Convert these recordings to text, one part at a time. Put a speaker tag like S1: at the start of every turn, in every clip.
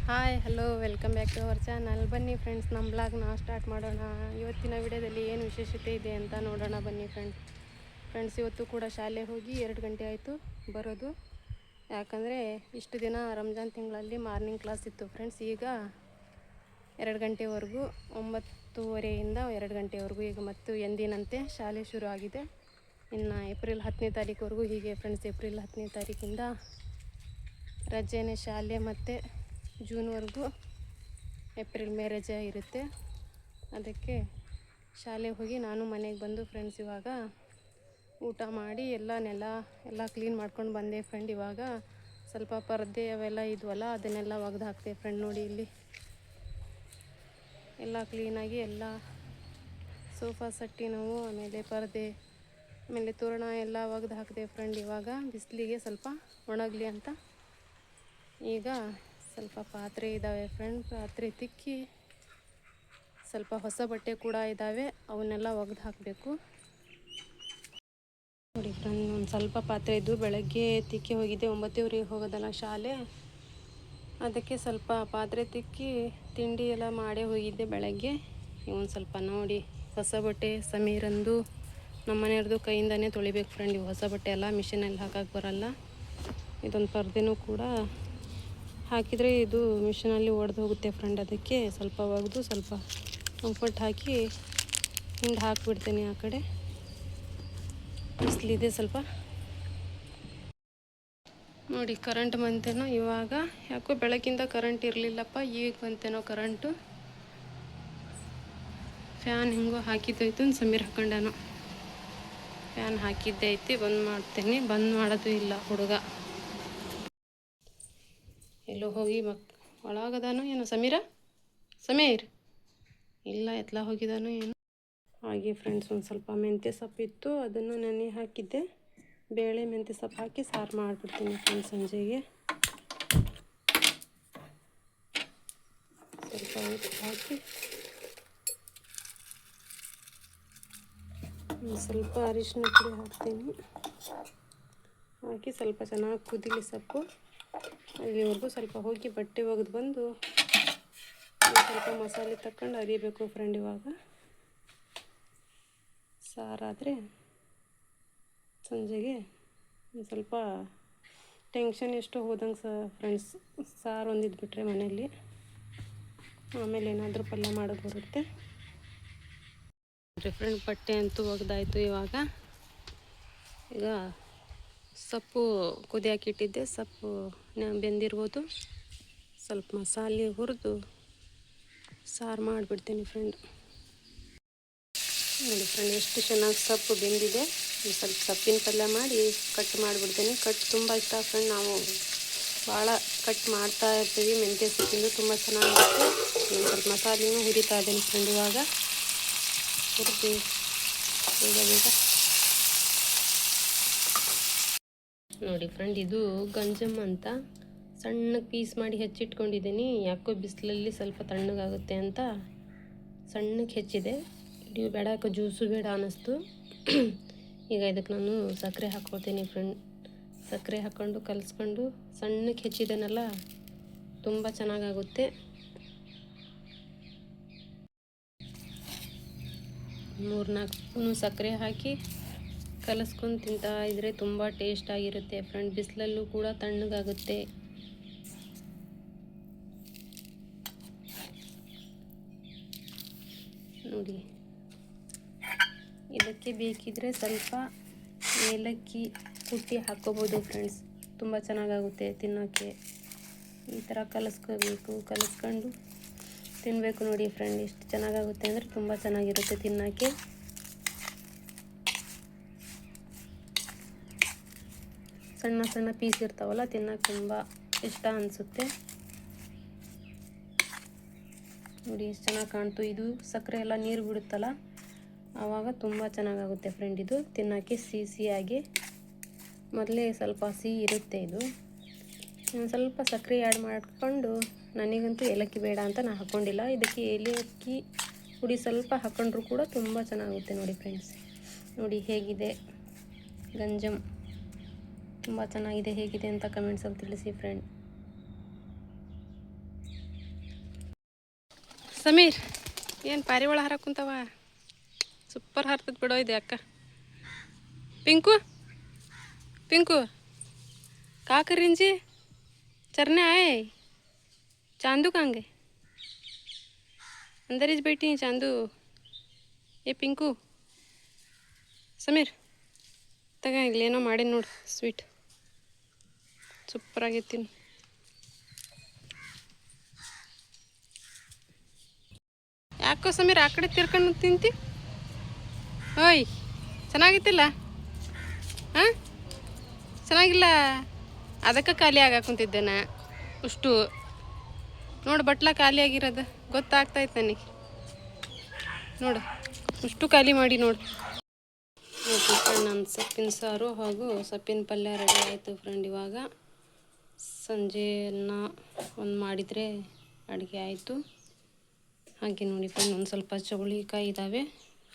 S1: Hi hello welcome back to our channel. ಬನ್ನಿ friends, ನಮ್ಮ ಬ್ಲಾಗ್ನ ಸ್ಟಾರ್ಟ್ ಮಾಡೋಣ. ಇವತ್ತಿನ ವಿಡಿಯೋದಲ್ಲಿ ಏನು ವಿಶೇಷತೆ ಇದೆ ಅಂತ ನೋಡೋಣ ಬನ್ನಿ ಫ್ರೆಂಡ್ಸ್. ಇವತ್ತು ಕೂಡ ಶಾಲೆ ಹೋಗಿ 2 ಗಂಟೆ ಆಯಿತು ಬರೋದು. ಯಾಕಂದರೆ ಇಷ್ಟು ದಿನ ರಂಜಾನ್ ತಿಂಗಳಲ್ಲಿ ಮಾರ್ನಿಂಗ್ ಕ್ಲಾಸ್ ಇತ್ತು ಫ್ರೆಂಡ್ಸ್. ಈಗ 2 ಗಂಟೆವರೆಗೂ, 9:30ಇಂದ 2 ಗಂಟೆವರೆಗೂ ಈಗ ಮತ್ತು ಎಂದಿನಂತೆ ಶಾಲೆ ಶುರು ಆಗಿದೆ. ಇನ್ನು ಏಪ್ರಿಲ್ 10ನೇ ತಾರೀಕುವರೆಗೂ ಹೀಗೆ ಫ್ರೆಂಡ್ಸ್. ಏಪ್ರಿಲ್ 10ನೇ ತಾರೀಕಿಂದ ರಜೆನೇ ಶಾಲೆ, ಮತ್ತು ಜೂನ್ವರೆಗೂ ಏಪ್ರಿಲ್ ಮೇ ರಜೆ ಇರುತ್ತೆ. ಅದಕ್ಕೆ ಶಾಲೆಗೆ ಹೋಗಿ ನಾನು ಮನೆಗೆ ಬಂದು ಫ್ರೆಂಡ್ಸ್ ಇವಾಗ ಊಟ ಮಾಡಿ ಎಲ್ಲ ಕ್ಲೀನ್ ಮಾಡ್ಕೊಂಡು ಬಂದೆ ಫ್ರೆಂಡ್. ಇವಾಗ ಸ್ವಲ್ಪ ಪರದೆ ಅವೆಲ್ಲ ಇದ್ವಲ್ಲ ಅದನ್ನೆಲ್ಲ ಒಗೆದು ಹಾಕ್ತೆ ಫ್ರೆಂಡ್. ನೋಡಿ ಇಲ್ಲಿ ಎಲ್ಲ ಕ್ಲೀನಾಗಿ ಎಲ್ಲ ಸೋಫಾ ಸೆಟ್ಟಿನವು, ಆಮೇಲೆ ಪರದೆ, ಆಮೇಲೆ ತೋರಣ ಎಲ್ಲ ಒಗೆದು ಹಾಕಿದೆ ಫ್ರೆಂಡ್. ಇವಾಗ ಬಿಸಿಲಿಗೆ ಸ್ವಲ್ಪ ಒಣಗಲಿ ಅಂತ. ಈಗ ಸ್ವಲ್ಪ ಪಾತ್ರೆ ಇದ್ದಾವೆ ಫ್ರೆಂಡ್, ಪಾತ್ರೆ ತಿಕ್ಕಿ ಸ್ವಲ್ಪ ಹೊಸ ಬಟ್ಟೆ ಕೂಡ ಇದ್ದಾವೆ, ಅವನ್ನೆಲ್ಲ ಒಗೆದು ಹಾಕಬೇಕು ನೋಡಿ ಫ್ರೆಂಡ್. ಒಂದು ಸ್ವಲ್ಪ ಪಾತ್ರೆ ಇದ್ದು ಬೆಳಗ್ಗೆ ತಿಕ್ಕಿ ಹೋಗಿದ್ದೆ, 9:30ಗೆ ಹೋಗೋದಲ್ಲ ಶಾಲೆ. ಅದಕ್ಕೆ ಸ್ವಲ್ಪ ಪಾತ್ರೆ ತಿಕ್ಕಿ ತಿಂಡಿ ಎಲ್ಲ ಮಾಡೇ ಹೋಗಿದ್ದೆ ಬೆಳಗ್ಗೆ. ಒಂದು ಸ್ವಲ್ಪ ನೋಡಿ ಹೊಸ ಬಟ್ಟೆ ಸಮೀರಂದು ನಮ್ಮ ಮನೆಯವ್ರದ್ದು ಕೈಯಿಂದನೇ ತೊಳಿಬೇಕು ಫ್ರೆಂಡ್. ಇವು ಹೊಸ ಬಟ್ಟೆ ಎಲ್ಲ ಮಿಷಿನಲ್ಲಿ ಹಾಕಕ್ಕೆ ಬರಲ್ಲ. ಇದೊಂದು ಪರ್ದೆನೂ ಕೂಡ ಹಾಕಿದರೆ ಇದು ಮಿಷಿನಲ್ಲಿ ಒಡೆದು ಹೋಗುತ್ತೆ ಫ್ರೆಂಡ್. ಅದಕ್ಕೆ ಸ್ವಲ್ಪ ಒಗೆದು ಸ್ವಲ್ಪ ಕಂಫರ್ಟ್ ಹಾಕಿ ಹಿಂದೆ ಹಾಕಿಬಿಡ್ತೀನಿ. ಆ ಕಡೆ ಬಿಸಿಲಿದೆ ಸ್ವಲ್ಪ. ನೋಡಿ ಕರೆಂಟ್ ಬಂತೇನೋ ಇವಾಗ. ಯಾಕೋ ಬೆಳಗಿಂದ ಕರೆಂಟ್ ಇರಲಿಲ್ಲಪ್ಪ, ಈಗ ಬಂತೇನೋ ಕರೆಂಟು. ಫ್ಯಾನ್ ಹಿಂಗೋ ಹಾಕಿದ್ದೈತು, ಸಮೀರ್ ಹಾಕೊಂಡಾನು. ಫ್ಯಾನ್ ಹಾಕಿದ್ದೆ ಐತಿ, ಬಂದ್ ಮಾಡ್ತೀನಿ. ಬಂದ್ ಮಾಡೋದು ಇಲ್ಲ ಹುಡುಗ, ಎಲ್ಲೋ ಹೋಗಿ ಒಳಗದಾನು ಏನೋ. ಸಮೀರ್ ಇಲ್ಲ, ಎತ್ಲ ಹೋಗಿದಾನು ಏನು. ಹಾಗೆ ಫ್ರೆಂಡ್ಸ್, ಒಂದು ಸ್ವಲ್ಪ ಮೆಂತ್ಯ ಸೊಪ್ಪಿತ್ತು, ಅದನ್ನು ನೆನೆ ಹಾಕಿದ್ದೆ. ಬೇಳೆ ಮೆಂತ್ಯ ಸೊಪ್ಪು ಹಾಕಿ ಸಾರು ಮಾಡಿಬಿಡ್ತೀನಿ ಫ್ರೆಂಡ್ಸ್ ಸಂಜೆಗೆ. ಸ್ವಲ್ಪ ಉಪ್ಪು ಹಾಕಿ ಒಂದು ಸ್ವಲ್ಪ ಅರಿಶಿನ ಪುಡಿ ಹಾಕ್ತೀನಿ. ಹಾಕಿ ಸ್ವಲ್ಪ ಚೆನ್ನಾಗಿ ಕುದಿಲಿ ಸೊಪ್ಪು. ಅಲ್ಲಿವರೆಗೂ ಸ್ವಲ್ಪ ಹೋಗಿ ಬಟ್ಟೆ ಒಗೆದು ಬಂದು ಸ್ವಲ್ಪ ಮಸಾಲೆ ತಗೊಂಡು ಅರಿಬೇಕು ಫ್ರೆಂಡ್. ಇವಾಗ ಸಾರಾದರೆ ಸಂಜೆಗೆ ಒಂದು ಸ್ವಲ್ಪ ಟೆನ್ಷನ್ ಎಷ್ಟು ಹೋದಂಗೆ ಫ್ರೆಂಡ್ಸ್. ಸಾರು ಒಂದಿದ್ಬಿಟ್ರೆ ಮನೆಯಲ್ಲಿ, ಆಮೇಲೆ ಏನಾದರೂ ಪಲ್ಯ ಮಾಡೋದು ಬರುತ್ತೆ ಫ್ರೆಂಡ್. ಬಟ್ಟೆ ಅಂತೂ ಒಗೆದಾಯಿತು. ಈಗ ಸೊಪ್ಪು ಕುದಿಯಾಕಿಟ್ಟಿದ್ದೆ, ಸೊಪ್ಪು ಬೆಂದಿರ್ಬೋದು. ಸ್ವಲ್ಪ ಮಸಾಲೆ ಹುರಿದು ಸಾರು ಮಾಡಿಬಿಡ್ತೀನಿ ಫ್ರೆಂಡ್. ನೋಡಿ ಫ್ರೆಂಡ್, ಎಷ್ಟು ಚೆನ್ನಾಗಿ ಸೊಪ್ಪು ಬೆಂದಿದೆ. ಸ್ವಲ್ಪ ಸೊಪ್ಪಿನ ಪಲ್ಯ ಮಾಡಿ ಕಟ್ ಮಾಡಿಬಿಡ್ತೀನಿ. ಕಟ್ ತುಂಬ ಇಷ್ಟ ಫ್ರೆಂಡ್, ನಾವು ಭಾಳ ಕಟ್ ಮಾಡ್ತಾ ಇರ್ತೀವಿ. ಮೆಂತ್ಯ ಸೊಪ್ಪಿಂದು ತುಂಬ ಚೆನ್ನಾಗಿರುತ್ತೆ. ಸ್ವಲ್ಪ ಮಸಾಲೆನೂ ಹುರಿತಾ ಇದ್ದೀನಿ ಫ್ರೆಂಡ್. ಇವಾಗ ಹುರಿದು ಬೇಗ ನೋಡಿ ಫ್ರೆಂಡ್. ಇದು ಗಂಜಮ್ ಅಂತ ಸಣ್ಣಗೆ ಪೀಸ್ ಮಾಡಿ ಹೆಚ್ಚಿಟ್ಕೊಂಡಿದ್ದೀನಿ. ಯಾಕೋ ಬಿಸಿಲಲ್ಲಿ ಸ್ವಲ್ಪ ತಣ್ಣಗಾಗುತ್ತೆ ಅಂತ ಸಣ್ಣಗೆ ಹೆಚ್ಚಿದೆ. ಇವು ಬೇಡ, ಯಾಕೋ ಜ್ಯೂಸು ಬೇಡ ಅನ್ನಿಸ್ತು. ಈಗ ಇದಕ್ಕೆ ನಾನು ಸಕ್ಕರೆ ಹಾಕ್ಕೊಳ್ತೀನಿ ಫ್ರೆಂಡ್. ಸಕ್ಕರೆ ಹಾಕ್ಕೊಂಡು ಕಲಿಸ್ಕೊಂಡು ಸಣ್ಣಗೆ ಹೆಚ್ಚಿದೆನಲ್ಲ, ತುಂಬ ಚೆನ್ನಾಗಾಗುತ್ತೆ. 3-4 ಸ್ಪೂನು ಸಕ್ಕರೆ ಹಾಕಿ ಕಲಿಸ್ಕೊಂಡು ತಿಂತಾ ಇದ್ದರೆ ತುಂಬ ಟೇಸ್ಟಾಗಿರುತ್ತೆ ಫ್ರೆಂಡ್. ಬಿಸಿಲಲ್ಲೂ ಕೂಡ ತಣ್ಣಗಾಗುತ್ತೆ. ನೋಡಿ, ಇದಕ್ಕೆ ಬೇಕಿದ್ರೆ ಸ್ವಲ್ಪ ಏಲಕ್ಕಿ ಕುಟ್ಟಿ ಹಾಕ್ಕೋಬೋದು ಫ್ರೆಂಡ್ಸ್. ತುಂಬ ಚೆನ್ನಾಗಾಗುತ್ತೆ ತಿನ್ನೋಕ್ಕೆ. ಈ ಥರ ಕಲಿಸ್ಕೊಂಡು ತಿನ್ನಬೇಕು ನೋಡಿ ಫ್ರೆಂಡ್. ಎಷ್ಟು ಚೆನ್ನಾಗಾಗುತ್ತೆ ಅಂದರೆ ತುಂಬ ಚೆನ್ನಾಗಿರುತ್ತೆ ತಿನ್ನೋಕ್ಕೆ. ಸಣ್ಣ ಸಣ್ಣ ಪೀಸ್ ಇರ್ತಾವಲ್ಲ, ತಿನ್ನೋಕ್ಕೆ ತುಂಬ ಇಷ್ಟ ಅನಿಸುತ್ತೆ. ನೋಡಿ ಎಷ್ಟು ಚೆನ್ನಾಗಿ ಕಾಣ್ತು. ಇದು ಸಕ್ಕರೆ ಎಲ್ಲ ನೀರು ಬಿಡುತ್ತಲ್ಲ, ಆವಾಗ ತುಂಬ ಚೆನ್ನಾಗಾಗುತ್ತೆ ಫ್ರೆಂಡ್. ಇದು ತಿನ್ನೋಕ್ಕೆ ಸಿಹಿಯಾಗಿ, ಮೊದಲೇ ಸ್ವಲ್ಪ ಸಿಹಿ ಇರುತ್ತೆ ಇದು. ಸ್ವಲ್ಪ ಸಕ್ಕರೆ ಆ್ಯಡ್ ಮಾಡಿಕೊಂಡು, ನನಗಂತೂ ಏಲಕ್ಕಿ ಬೇಡ ಅಂತ ನಾನು ಹಾಕ್ಕೊಂಡಿಲ್ಲ. ಇದಕ್ಕೆ ಏಲಕ್ಕಿ ಪುಡಿ ಸ್ವಲ್ಪ ಹಾಕ್ಕೊಂಡ್ರೂ ಕೂಡ ತುಂಬ ಚೆನ್ನಾಗುತ್ತೆ ನೋಡಿ ಫ್ರೆಂಡ್ಸ್. ನೋಡಿ ಹೇಗಿದೆ ಗಂಜಮ್, ತುಂಬ ಚೆನ್ನಾಗಿದೆ. ಹೇಗಿದೆ ಅಂತ ಕಮೆಂಟ್ಸಲ್ಲಿ ತಿಳಿಸಿ ಫ್ರೆಂಡ್. ಸಮೀರ್ ಏನು ಪಾರಿವಾಳ ಹಾರಕ್ಕೆ ಕುಂತವ. ಸೂಪರ್ ಹಾರ್ತದ ಬಿಡೋ ಇದೆ ಅಕ್ಕ. ಪಿಂಕು ಪಿಂಕು का कर रही जी चरने आए चांदू कहाँ गए अंदर ही बैठी हैं चांदू ये पिंकू ಸಮೀರ್ ತಗ ಇಲ್ಲೇನೋ ಮಾಡಿ ನೋಡಿ ಸ್ವೀಟ್ ಸೂಪರ್ ಆಗೈತಿ. ಯಾಕೋ ಸಮೀರ್ ಆ ಕಡೆ ತಿರ್ಕೊಂಡು ತಿಂತಿ. ಓಯ್ ಚೆನ್ನಾಗಿತ್ತಿಲ್ಲ ಹಾಂ ಚೆನ್ನಾಗಿಲ್ಲ ಅದಕ್ಕೆ ಖಾಲಿ ಆಗಾಕುಂತಿದ್ದೆ ನಾ ಅಷ್ಟು ನೋಡು ಬಟ್ಲ ಖಾಲಿ ಆಗಿರೋದು ಗೊತ್ತಾಗ್ತೈತೆ ನನಗೆ. ನೋಡು ಅಷ್ಟು ಖಾಲಿ ಮಾಡಿ ನೋಡು. ನನ್ನ ಸೊಪ್ಪಿನ ಸಾರು ಹಾಗೂ ಸೊಪ್ಪಿನ ಪಲ್ಯ ರೆಡಿ ಆಯಿತು ಫ್ರೆಂಡ್. ಇವಾಗ ಸಂಜೆ ಅನ್ನ ಒಂದು ಮಾಡಿದರೆ ಅಡುಗೆ ಆಯಿತು. ಹಾಗೆ ನೋಡಿ ಫ್ರೆಂಡ್ ಒಂದು ಸ್ವಲ್ಪ ಚೌಳಿಕಾಯಿ ಇದ್ದಾವೆ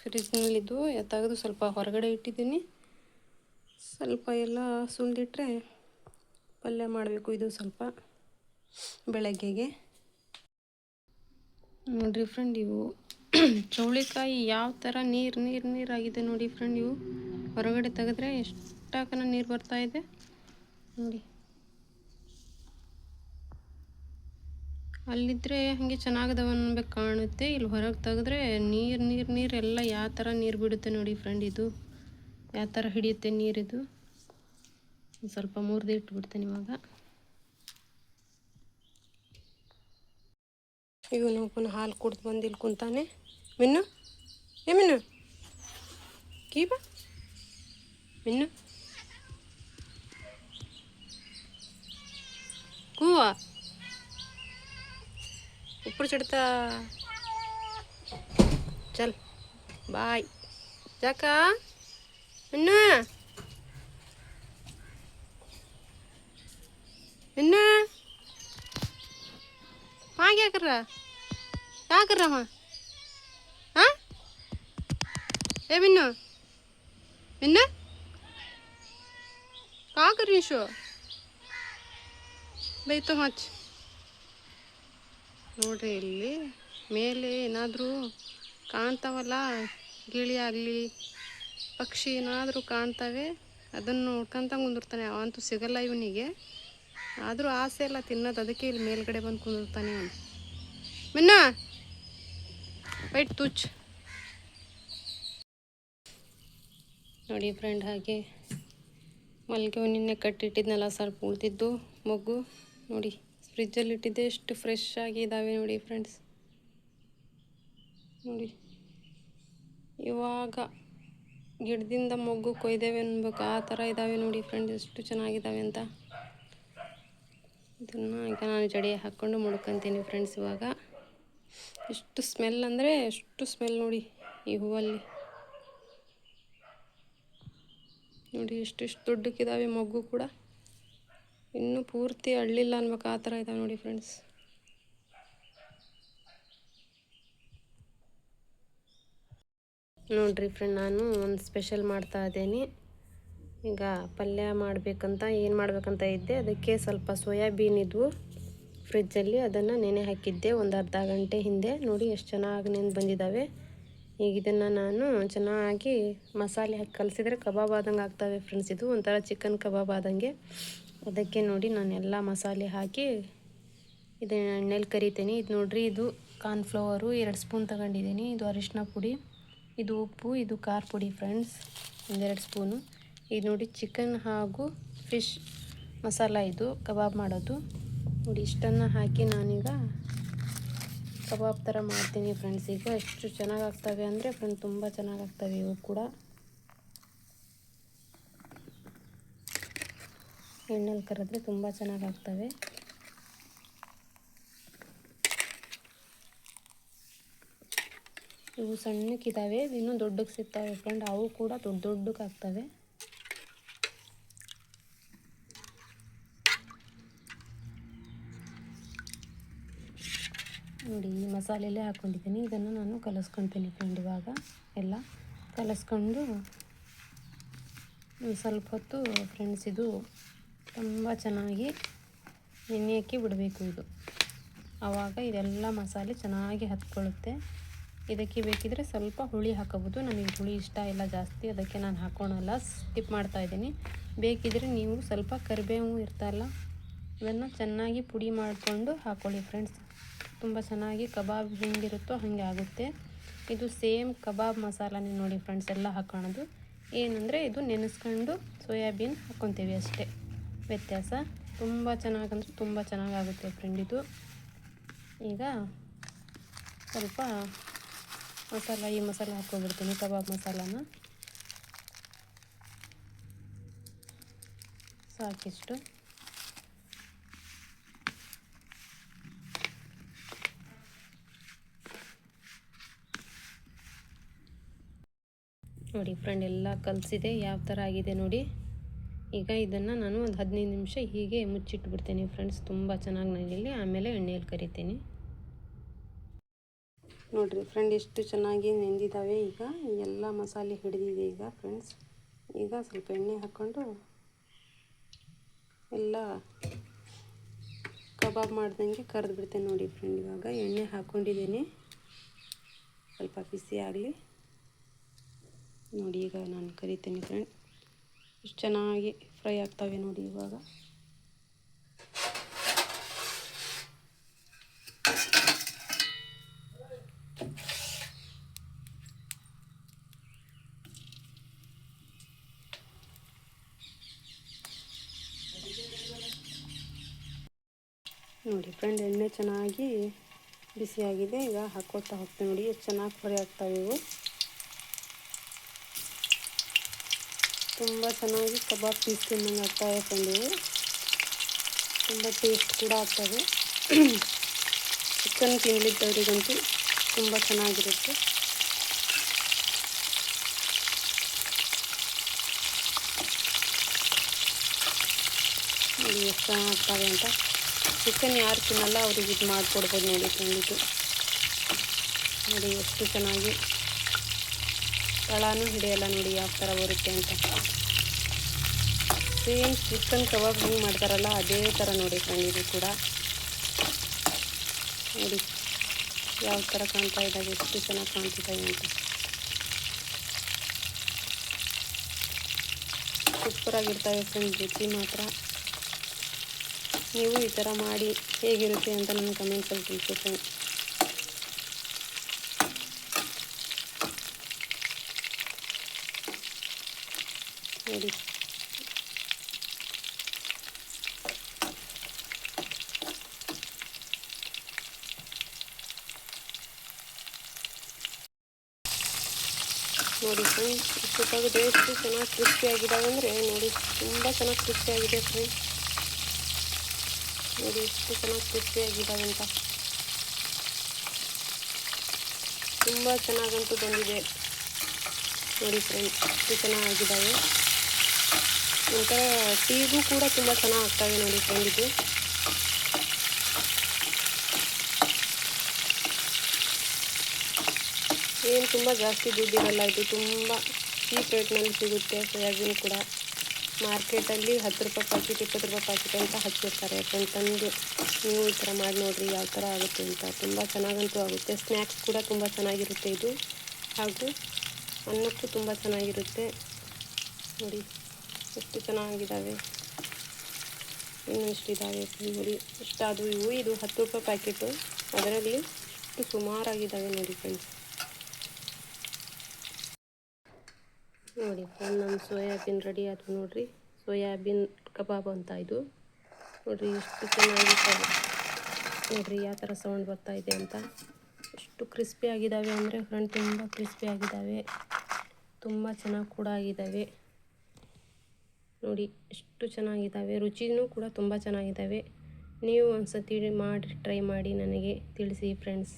S1: ಫ್ರಿಜ್ನಲ್ಲಿದ್ದು ತೆಗೆದು ಸ್ವಲ್ಪ ಹೊರಗಡೆ ಇಟ್ಟಿದ್ದೀನಿ. ಸ್ವಲ್ಪ ಎಲ್ಲ ಸುಲಿದಿಟ್ರೆ ಪಲ್ಯ ಮಾಡಬೇಕು. ಇದು ಸ್ವಲ್ಪ ಬೆಳಗ್ಗೆಗೆ ನೋಡಿರಿ ಫ್ರೆಂಡ್. ಇವು ಚೌಳಿಕಾಯಿ ಯಾವ ಥರ ನೀರಾಗಿದೆ ನೋಡಿ ಫ್ರೆಂಡ್. ಇವು ಹೊರಗಡೆ ತೆಗೆದ್ರೆ ಎಷ್ಟಾಕನ ನೀರು ಬರ್ತಾಯಿದೆ ನೋಡಿ. ಅಲ್ಲಿದ್ದರೆ ಹಾಗೆ ಚೆನ್ನಾಗದವ ಅನ್ಬೇಕು ಕಾಣುತ್ತೆ. ಇಲ್ಲಿ ಹೊರಗೆ ತೆಗೆದ್ರೆ ನೀರು ಎಲ್ಲ ಯಾವ ಥರ ನೀರು ಬಿಡುತ್ತೆ ನೋಡಿ ಫ್ರೆಂಡ್. ಇದು ಯಾವ ಥರ ಹಿಡಿಯುತ್ತೆ ನೀರಿದು. ಸ್ವಲ್ಪ ಮುರಿದು ಇಟ್ಬಿಡ್ತೇನೆ ಇವಾಗ. ಇವನು ಪುನಃ ಹಾಲು ಕುಡ್ದು ಬಂದು ಇಲ್ಲಿ ಕುಂತಾನೆ. ಮಿನ್ನು ಮಿನ್ನು ಕೀಬ ಮಿನ್ನು ಕೂವ ऊपर चढ़ता चल बाय जाका मिन्नू मिन्नू वहाँ क्या कर रहा वहाँ हाँ ए मिन्नू मिन्नू क्या कर रही शो भाई तो मच ನೋಡ್ರಿ ಇಲ್ಲಿ ಮೇಲೆ ಏನಾದರೂ ಕಾಣ್ತಾವಲ್ಲ ಗಿಳಿ ಆಗಲಿ ಪಕ್ಷಿ ಏನಾದರೂ ಕಾಣ್ತವೆ ಅದನ್ನು ನೋಡ್ಕೊಂತ ಕುಂದಿರ್ತಾನೆ. ಅವಂತೂ ಸಿಗಲ್ಲ ಇವನಿಗೆ, ಆದರೂ ಆಸೆ ಎಲ್ಲ ತಿನ್ನೋದು. ಅದಕ್ಕೆ ಇಲ್ಲಿ ಮೇಲ್ಗಡೆ ಬಂದು ಕುಂದಿರ್ತಾನೆ ಅವನು. ಮಿನ್ನ ಬೈಟ್ ತುಚ್ ನೋಡಿ ಫ್ರೆಂಡ್. ಹಾಗೆ ಮಲ್ಲಿಗೆ ನಿನ್ನೆ ಕಟ್ಟಿಟ್ಟಿದ್ನಲ್ಲ ಸ್ವಲ್ಪ ಉಳ್ತಿದ್ದು ಮೊಗ್ಗು ನೋಡಿ ಫ್ರಿಜ್ಜಲ್ಲಿ ಇಟ್ಟಿದ್ದೆ. ಎಷ್ಟು ಫ್ರೆಶ್ ಆಗಿ ಇದ್ದಾವೆ ನೋಡಿ ಫ್ರೆಂಡ್ಸ್. ನೋಡಿ ಇವಾಗ ಗಿಡದಿಂದ ಮೊಗ್ಗು ಕೊಯ್ದೇವೆ ಅನ್ಬೇಕು ಆ ಥರ ಇದ್ದಾವೆ ನೋಡಿ ಫ್ರೆಂಡ್. ಎಷ್ಟು ಚೆನ್ನಾಗಿದ್ದಾವೆ ಅಂತ. ಇದನ್ನು ಈಗ ನಾನು ಜಡೆ ಹಾಕ್ಕೊಂಡು ಮುಡ್ಕೊತೀನಿ ಫ್ರೆಂಡ್ಸ್. ಇವಾಗ ಎಷ್ಟು ಸ್ಮೆಲ್ ಅಂದರೆ ಎಷ್ಟು ಸ್ಮೆಲ್ ನೋಡಿ ಈ ಹೂವಲ್ಲಿ. ನೋಡಿ ಎಷ್ಟೆಷ್ಟು ದೊಡ್ಡಕ್ಕಿದ್ದಾವೆ ಮೊಗ್ಗು ಕೂಡ. ಇನ್ನೂ ಪೂರ್ತಿ ಅಳ್ಳಿಲ್ಲ ಅನ್ಬೇಕು ಆ ಥರ ಇದ್ದಾವೆ ನೋಡಿ ಫ್ರೆಂಡ್ಸ್. ನೋಡಿರಿ ಫ್ರೆಂಡ್, ನಾನು ಒಂದು ಸ್ಪೆಷಲ್ ಮಾಡ್ತಾ ಇದ್ದೇನೆ. ಈಗ ಪಲ್ಯ ಮಾಡಬೇಕಂತ ಏನು ಮಾಡಬೇಕಂತ ಇದ್ದೆ. ಅದಕ್ಕೆ ಸ್ವಲ್ಪ ಸೋಯಾಬೀನ್ ಇದ್ವು ಫ್ರಿಜ್ಜಲ್ಲಿ, ಅದನ್ನು ನೆನೆ ಹಾಕಿದ್ದೆ ಒಂದು ಅರ್ಧ ಗಂಟೆ ಹಿಂದೆ. ನೋಡಿ ಎಷ್ಟು ಚೆನ್ನಾಗಿ ನೆನೆ ಬಂದಿದ್ದಾವೆ. ಈಗ ಇದನ್ನು ನಾನು ಚೆನ್ನಾಗಿ ಮಸಾಲೆ ಹಾಕಿ ಕಲಸಿದ್ರೆ ಕಬಾಬ್ ಆದಂಗೆ ಆಗ್ತವೆ ಫ್ರೆಂಡ್ಸ್. ಇದು ಒಂಥರ ಚಿಕನ್ ಕಬಾಬ್ ಆದಂಗೆ. ಅದಕ್ಕೆ ನೋಡಿ ನಾನು ಎಲ್ಲ ಮಸಾಲೆ ಹಾಕಿ ಇದನ್ನು ಎಣ್ಣೆಲಿ ಕರಿತೀನಿ. ಇದು ನೋಡಿರಿ, ಇದು ಕಾರ್ನ್ಫ್ಲವರು 2 ಸ್ಪೂನ್ ತಗೊಂಡಿದ್ದೀನಿ. ಇದು ಅರಿಶಿನ ಪುಡಿ, ಇದು ಉಪ್ಪು, ಇದು ಖಾರ ಪುಡಿ ಫ್ರೆಂಡ್ಸ್ 1-2 ಸ್ಪೂನು. ಇದು ನೋಡಿ ಚಿಕನ್ ಹಾಗೂ ಫಿಶ್ ಮಸಾಲ, ಇದು ಕಬಾಬ್ ಮಾಡೋದು ನೋಡಿ. ಇಷ್ಟನ್ನು ಹಾಕಿ ನಾನೀಗ ಕಬಾಬ್ ಥರ ಮಾಡ್ತೀನಿ ಫ್ರೆಂಡ್ಸ್. ಈಗ ಎಷ್ಟು ಚೆನ್ನಾಗಾಗ್ತವೆ ಅಂದರೆ ಫ್ರೆಂಡ್, ತುಂಬ ಚೆನ್ನಾಗಾಗ್ತವೆ ಇವು ಕೂಡ. ಎಣ್ಣೆಲಿ ಕರೆದ್ರೆ ತುಂಬ ಚೆನ್ನಾಗಾಗ್ತವೆ. ಇವು ಸಣ್ಣಕ್ಕಿದ್ದಾವೆ, ಇನ್ನೂ ದೊಡ್ಡಕ್ಕೆ ಸಿಗ್ತವೆ ಫ್ರೆಂಡ್. ಅವು ಕೂಡ ದೊಡ್ಡಕ್ಕೆ ಆಗ್ತವೆ. ನೋಡಿ ಈ ಮಸಾಲೆಯಲ್ಲೇ ಹಾಕ್ಕೊಂಡಿದ್ದೀನಿ. ಇದನ್ನು ನಾನು ಕಲಿಸ್ಕೊತೀನಿ ಫ್ರೆಂಡ್. ಇವಾಗ ಎಲ್ಲ ಕಲಿಸ್ಕೊಂಡು ಸ್ವಲ್ಪ ಹೊತ್ತು ಫ್ರೆಂಡ್ಸ್ ಇದು ತುಂಬ ಚೆನ್ನಾಗಿ ನೆನೆಯೋಕ್ಕೆ ಬಿಡಬೇಕು. ಇದು ಆವಾಗ ಇದೆಲ್ಲ ಮಸಾಲೆ ಚೆನ್ನಾಗಿ ಹತ್ಕೊಳ್ಳುತ್ತೆ. ಇದಕ್ಕೆ ಬೇಕಿದ್ರೆ ಸ್ವಲ್ಪ ಹುಳಿ ಹಾಕೋಬೋದು. ನನಗೆ ಹುಳಿ ಇಷ್ಟ ಇಲ್ಲ ಜಾಸ್ತಿ, ಅದಕ್ಕೆ ನಾನು ಹಾಕ್ಕೊಳಲ್ಲ, ಸ್ಕಿಪ್ ಮಾಡ್ತಾಯಿದ್ದೀನಿ. ಬೇಕಿದ್ರೆ ನೀವು ಸ್ವಲ್ಪ ಕರಿಬೇವು ಇರ್ತಲ್ಲ, ಅದನ್ನು ಚೆನ್ನಾಗಿ ಪುಡಿ ಮಾಡಿಕೊಂಡು ಹಾಕ್ಕೊಳ್ಳಿ ಫ್ರೆಂಡ್ಸ್. ತುಂಬ ಚೆನ್ನಾಗಿ ಕಬಾಬ್ ಹೆಂಗಿರುತ್ತೋ ಹಾಗೆ ಆಗುತ್ತೆ. ಇದು ಸೇಮ್ ಕಬಾಬ್ ಮಸಾಲನೇ ನೋಡಿ ಫ್ರೆಂಡ್ಸ್ ಎಲ್ಲ ಹಾಕ್ಕೊಳ್ಳೋದು. ಏನಂದರೆ ಇದು ನೆನೆಸ್ಕೊಂಡು ಸೋಯಾಬೀನ್ ಹಾಕ್ಕೊತೀವಿ ಅಷ್ಟೇ ವ್ಯತ್ಯಾಸ. ತುಂಬ ಚೆನ್ನಾಗಂದ್ರೆ ತುಂಬ ಚೆನ್ನಾಗಾಗುತ್ತೆ ಫ್ರೆಂಡ್ ಇದು. ಈಗ ಸ್ವಲ್ಪ ಈ ಮಸಾಲ ಹಾಕ್ಕೊಂಡ್ಬಿಡ್ತೀನಿ, ಕಬಾಬ್ ಮಸಾಲಾನ ಸಾಕಿಷ್ಟು. ನೋಡಿ ಫ್ರೆಂಡ್ ಎಲ್ಲ ಕಲಸಿದೆ, ಯಾವ ಥರ ಆಗಿದೆ ನೋಡಿ. ಈಗ ಇದನ್ನು ನಾನು ಒಂದು 15 ನಿಮಿಷ ಹೀಗೆ ಮುಚ್ಚಿಟ್ಬಿಡ್ತೀನಿ ಫ್ರೆಂಡ್ಸ್. ತುಂಬ ಚೆನ್ನಾಗಿ ನಡೀಲಿ, ಆಮೇಲೆ ಎಣ್ಣೆಯಲ್ಲಿ ಕರಿತೀನಿ. ನೋಡಿರಿ ಫ್ರೆಂಡ್ ಎಷ್ಟು ಚೆನ್ನಾಗಿ ನೆಂದಿದ್ದಾವೆ. ಈಗ ಎಲ್ಲ ಮಸಾಲೆ ಹಿಡಿದಿದೆ ಈಗ ಫ್ರೆಂಡ್ಸ್. ಈಗ ಸ್ವಲ್ಪ ಎಣ್ಣೆ ಹಾಕ್ಕೊಂಡು ಎಲ್ಲ ಕಬಾಬ್ ಮಾಡ್ದಂಗೆ ಕರೆದು ಬಿಡ್ತೇನೆ ನೋಡಿ ಫ್ರೆಂಡ್. ಇವಾಗ ಎಣ್ಣೆ ಹಾಕ್ಕೊಂಡಿದ್ದೀನಿ, ಸ್ವಲ್ಪ ಬಿಸಿ ಆಗಲಿ ನೋಡಿ. ಈಗ ನಾನು ಕರಿತೀನಿ ಫ್ರೆಂಡ್. ಎಷ್ಟು ಚೆನ್ನಾಗಿ ಫ್ರೈ ಆಗ್ತವೆ ನೋಡಿ ಇವಾಗ. ನೋಡಿ ಫ್ರೆಂಡ್ ಎಣ್ಣೆ ಚೆನ್ನಾಗಿ ಬಿಸಿಯಾಗಿದೆ. ಈಗ ಹಾಕ್ಕೊತಾ ಹೋಗ್ತೀನಿ ನೋಡಿ, ಎಷ್ಟು ಚೆನ್ನಾಗಿ ಫ್ರೈ ಆಗ್ತವೆ ಇವು. ತುಂಬ ಚೆನ್ನಾಗಿ ಕಬಾಬ್ ಪೀಸ್ ತಿನ್ನಂಗೆ ಆಗ್ತವೆ ಫ್ರೆಂಡ್ ಇವು. ತುಂಬ ಟೇಸ್ಟ್ ಕೂಡ ಆಗ್ತವೆ. ಚಿಕನ್ ತಿನ್ನಲಿದ್ದವರಿಗಂತೂ ತುಂಬ ಚೆನ್ನಾಗಿರುತ್ತೆ. ನೋಡಿ ಎಷ್ಟು ಚೆನ್ನಾಗ್ತವೆ ಅಂತ. ಚಿಕನ್ ಯಾರು ತಿನ್ನಲ್ಲ ಅವ್ರಿಗೆ ಇದು ಮಾಡಿಕೊಡ್ಬೋದು ನೋಡಿ ಫ್ರೆಂಡ್. ನೋಡಿ ಎಷ್ಟು ಚೆನ್ನಾಗಿ ತಳನೂ ಹಿಡಿಯಲ್ಲ ನೋಡಿ ಯಾವ ಥರ ಬರುತ್ತೆ ಅಂತ. ಸೇಮ್ ಚಿಕನ್ ಕಬಾಬ್ ಹೆಂಗೆ ಮಾಡ್ತಾರಲ್ಲ ಅದೇ ಥರ ನೋಡಿ ಫ್ರೆಂಡ್ ಇದು ಕೂಡ. ನೋಡಿ ಯಾವ ಥರ ಕಾಣ್ತಾ ಇದ್ದಾವೆ, ಎಷ್ಟು ಚೆನ್ನಾಗಿ ಕಾಣ್ತಿದ್ದಾವೆ ಅಂತ. ಸೂಪರಾಗಿರ್ತವೆ ಫ್ರೆಂಡ್, ರುಚಿ ಮಾತ್ರ. ನೀವು ಈ ಥರ ಮಾಡಿ ಹೇಗಿರುತ್ತೆ ಅಂತ ನನ್ನ ಕಮೆಂಟ್ಸಲ್ಲಿ ತಿಳಿಸಿ ಫ್ರೆಂಡ್. ನೋಡಿ ನೋಡಿ ಫ್ರೆಂಡ್, ಇಷ್ಟು ತೆಗೆದು ಎಷ್ಟು ಚೆನ್ನಾಗಿ ಕ್ರಿಸ್ಪಿಯಾಗಿದ್ದಾವೆ ಅಂದರೆ ನೋಡಿ, ತುಂಬ ಚೆನ್ನಾಗಿ ಕ್ರಿಸ್ಪಿಯಾಗಿದೆ ಫ್ರೆಂಡ್. ನೋಡಿ ಎಷ್ಟು ಚೆನ್ನಾಗಿ ಕ್ರಿಸ್ಪಿಯಾಗಿದ್ದಾವೆ ಅಂತ. ತುಂಬ ಚೆನ್ನಾಗಂತೂ ಬಂದಿದೆ ನೋಡಿ ಫ್ರೆಂಡ್, ಎಷ್ಟು ಚೆನ್ನಾಗಿದ್ದಾವೆ. ಒಂಥರ ಟೀಗೂ ಕೂಡ ತುಂಬ ಚೆನ್ನಾಗಿ ಆಗ್ತವೆ ನೋಡಿ ಫ್ರೆಂಡ್ ಇದು. ಏನು ತುಂಬ ಜಾಸ್ತಿ ದುಡ್ಡಿರಲ್ಲ, ಇದು ತುಂಬ ಚೀಪ್ ರೇಟ್ನಲ್ಲಿ ಸಿಗುತ್ತೆ. ಸೋಯಾಬೀನ್ ಕೂಡ ಮಾರ್ಕೆಟಲ್ಲಿ 10 ರೂಪಾಯಿ ಪ್ಯಾಕೆಟ್ 20 ರೂಪಾಯಿ ಪ್ಯಾಕೆಟ್ ಅಂತ ಹಚ್ಚಿರ್ತಾರೆ ಫ್ರೆಂಡ್. ತಂದು ನೀವು ಈ ಥರ ಮಾಡಿ ನೋಡಿರಿ ಯಾವ ಥರ ಆಗುತ್ತೆ ಅಂತ. ತುಂಬ ಚೆನ್ನಾಗಂತೂ ಆಗುತ್ತೆ. ಸ್ನ್ಯಾಕ್ಸ್ ಕೂಡ ತುಂಬ ಚೆನ್ನಾಗಿರುತ್ತೆ ಇದು, ಹಾಗೂ ಅನ್ನಕ್ಕೂ ತುಂಬ ಚೆನ್ನಾಗಿರುತ್ತೆ. ನೋಡಿ ಎಷ್ಟು ಚೆನ್ನಾಗಿದ್ದಾವೆ, ಇನ್ನೂ ಇಷ್ಟಿದ್ದಾವೆ ನೋಡಿ. ಇಷ್ಟಾದವು ಇವು. ಇದು 10 ರೂಪಾಯಿ ಪ್ಯಾಕೆಟು, ಅದರಲ್ಲಿ ಇಷ್ಟು ಸುಮಾರಾಗಿದ್ದಾವೆ ನೋಡಿ ಫ್ರೆಂಡ್ಸ್. ನೋಡಿ ಫ್ರೆಂಡ್, ನಮ್ಮ ಸೋಯಾಬೀನ್ ರೆಡಿ ಆಯಿತು ನೋಡಿರಿ. ಸೋಯಾಬೀನ್ ಕಬಾಬ್ ಅಂತ ಇದು. ನೋಡಿರಿ ಎಷ್ಟು ಚೆನ್ನಾಗಿದ್ದಾವೆ ನೋಡಿರಿ, ಯಾವ ಥರ ಸೌಂಡ್ ಬರ್ತಾ ಇದೆ ಅಂತ. ಎಷ್ಟು ಕ್ರಿಸ್ಪಿ ಆಗಿದ್ದಾವೆ ಅಂದರೆ ಫ್ರೆಂಡ್, ತುಂಬ ಕ್ರಿಸ್ಪಿ ಆಗಿದ್ದಾವೆ. ತುಂಬ ಚೆನ್ನಾಗಿ ಕೂಡ ಆಗಿದ್ದಾವೆ ನೋಡಿ, ಎಷ್ಟು ಚೆನ್ನಾಗಿದ್ದಾವೆ. ರುಚಿನೂ ಕೂಡ ತುಂಬ ಚೆನ್ನಾಗಿದ್ದಾವೆ. ನೀವು ಒಂದು ಸತಿ ಮಾಡಿ ಟ್ರೈ ಮಾಡಿ ನನಗೆ ತಿಳಿಸಿ ಫ್ರೆಂಡ್ಸ್.